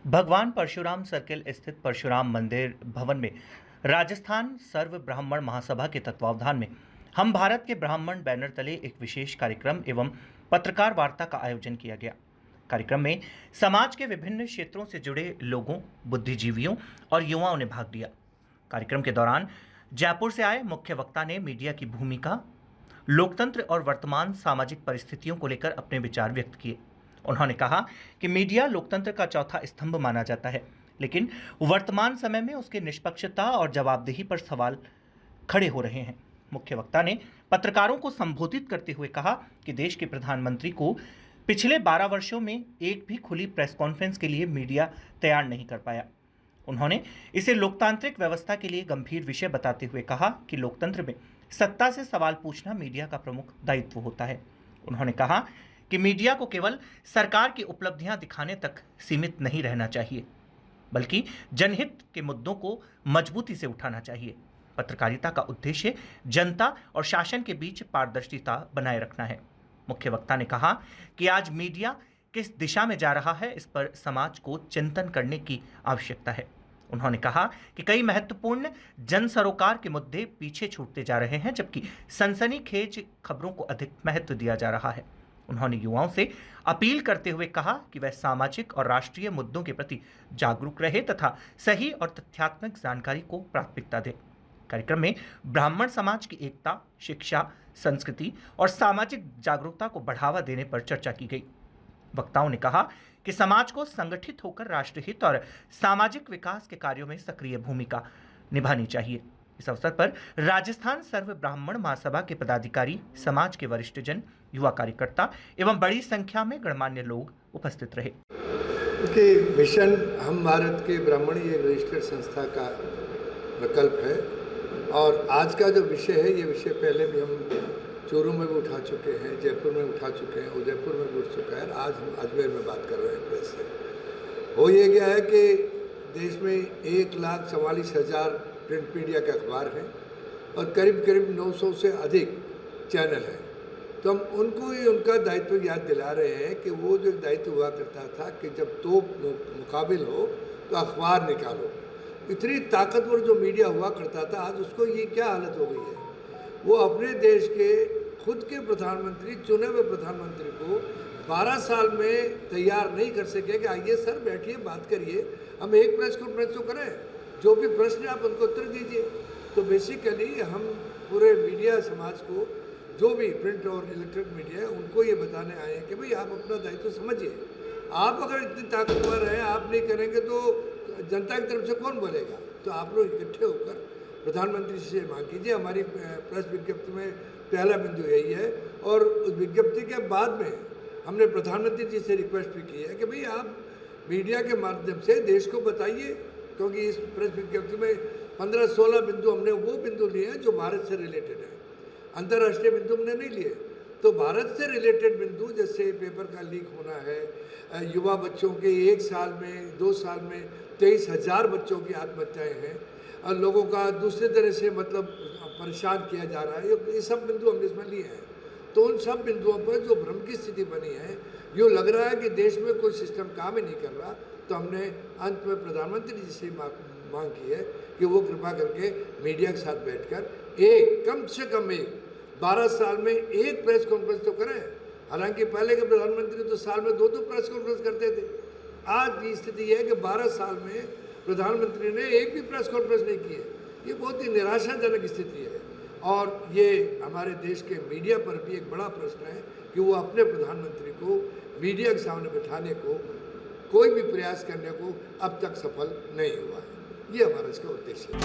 भगवान परशुराम सर्किल स्थित परशुराम मंदिर भवन में राजस्थान सर्व ब्राह्मण महासभा के तत्वावधान में हम भारत के ब्राह्मण बैनर तले एक विशेष कार्यक्रम एवं पत्रकार वार्ता का आयोजन किया गया। कार्यक्रम में समाज के विभिन्न क्षेत्रों से जुड़े लोगों, बुद्धिजीवियों और युवाओं ने भाग लिया। कार्यक्रम के दौरान जयपुर से आए मुख्य वक्ता ने मीडिया की भूमिका, लोकतंत्र और वर्तमान सामाजिक परिस्थितियों को लेकर अपने विचार व्यक्त किए। उन्होंने कहा कि मीडिया लोकतंत्र का चौथा स्तंभ माना जाता है, लेकिन वर्तमान समय में उसकी निष्पक्षता और जवाबदेही पर सवाल खड़े हो रहे हैं। मुख्य वक्ता ने पत्रकारों को संबोधित करते हुए कहा कि देश के प्रधानमंत्री को पिछले 12 वर्षों में एक भी खुली प्रेस कॉन्फ्रेंस के लिए मीडिया तैयार नहीं कर पाया। उन्होंने इसे लोकतांत्रिक व्यवस्था के लिए गंभीर विषय बताते हुए कहा कि लोकतंत्र में सत्ता से सवाल पूछना मीडिया का प्रमुख दायित्व होता है। उन्होंने कहा कि मीडिया को केवल सरकार की उपलब्धियां दिखाने तक सीमित नहीं रहना चाहिए, बल्कि जनहित के मुद्दों को मजबूती से उठाना चाहिए। पत्रकारिता का उद्देश्य जनता और शासन के बीच पारदर्शिता बनाए रखना है। मुख्य वक्ता ने कहा कि आज मीडिया किस दिशा में जा रहा है, इस पर समाज को चिंतन करने की आवश्यकता है। उन्होंने कहा कि कई महत्वपूर्ण जन सरोकार के मुद्दे पीछे छूटते जा रहे हैं, जबकि सनसनीखेज खबरों को अधिक महत्व दिया जा रहा है। उन्होंने युवाओं से अपील करते हुए कहा कि वह सामाजिक और राष्ट्रीय मुद्दों के प्रति जागरूक रहे तथा सही और तथ्यात्मक जानकारी को प्राथमिकता दे। कार्यक्रम में ब्राह्मण समाज की एकता, शिक्षा, संस्कृति और सामाजिक जागरूकता को बढ़ावा देने पर चर्चा की गई। वक्ताओं ने कहा कि समाज को संगठित होकर राष्ट्रहित और सामाजिक विकास के कार्यों में सक्रिय भूमिका निभानी चाहिए। इस अवसर पर राजस्थान सर्व ब्राह्मण महासभा के पदाधिकारी, समाज के वरिष्ठ जन, युवा कार्यकर्ता एवं बड़ी संख्या में गणमान्य लोग उपस्थित रहे। मिशन हम भारत के ब्राह्मण ये रजिस्टर्ड संस्था का प्रकल्प है और आज का जो विषय है, ये विषय पहले भी हम चूरू में भी उठा चुके हैं, जयपुर में उठा चुके हैं, उदयपुर में भी उठ चुका है। आज हम अजमेर में बात कर रहे हैं प्रेस से। हो ये गया है कि देश में 1,44,000 प्रिंट मीडिया के अखबार हैं और करीब करीब 900 से अधिक चैनल हैं। तो हम उनको ही उनका दायित्व याद दिला रहे हैं कि वो जो दायित्व हुआ करता था कि जब तोप मुकाबिल हो तो अखबार निकालो। इतनी ताकतवर जो मीडिया हुआ करता था, आज उसको ये क्या हालत हो गई है। वो अपने देश के खुद के प्रधानमंत्री, चुने हुए प्रधानमंत्री को 12 साल में तैयार नहीं कर सके कि आइए सर बैठिए, बात करिए, हम एक प्रेस कॉन्फ्रेंस तो करें, जो भी प्रश्न आप उनको उत्तर दीजिए। तो बेसिकली हम पूरे मीडिया समाज को, जो भी प्रिंट और इलेक्ट्रॉनिक मीडिया है, उनको ये बताने आए हैं कि भाई आप अपना दायित्व समझिए। आप अगर इतनी ताकतवर हैं, आप नहीं करेंगे तो जनता की तरफ से कौन बोलेगा। तो आप लोग इकट्ठे होकर प्रधानमंत्री से मांग कीजिए। हमारी प्रेस विज्ञप्ति में पहला बिंदु यही है और उस विज्ञप्ति के बाद में हमने प्रधानमंत्री जी से रिक्वेस्ट भी की है कि भाई आप मीडिया के माध्यम से देश को बताइए, क्योंकि इस प्रेस विज्ञप्ति में 15-16 बिंदु हमने वो बिंदु लिए हैं जो भारत से रिलेटेड है, अंतर्राष्ट्रीय बिंदु हमने नहीं लिए। तो भारत से रिलेटेड बिंदु जैसे पेपर का लीक होना है, युवा बच्चों के 1 साल में 2 साल में 23,000 बच्चों की आत्महत्याएँ हैं और लोगों का दूसरे तरह से मतलब परेशान किया जा रहा है, ये सब बिंदु हमने इसमें लिए हैं। तो उन सब बिंदुओं पर जो भ्रम की स्थिति बनी है, यूँ लग रहा है कि देश में कोई सिस्टम काम ही नहीं कर रहा, तो हमने अंत में प्रधानमंत्री जी से मांग की है कि वो कृपा करके मीडिया के साथ बैठकर एक कम से कम 12 साल में एक प्रेस कॉन्फ्रेंस तो करें। हालांकि पहले के प्रधानमंत्री तो साल में 2-2 प्रेस कॉन्फ्रेंस करते थे। आज की स्थिति है कि 12 साल में प्रधानमंत्री ने एक भी प्रेस कॉन्फ्रेंस नहीं की है। ये बहुत ही निराशाजनक स्थिति है और ये हमारे देश के मीडिया पर भी एक बड़ा प्रश्न है कि वो अपने प्रधानमंत्री को मीडिया के सामने बिठाने को कोई भी प्रयास करने को अब तक सफल नहीं हुआ है। ये हमारा इसका उद्देश्य है।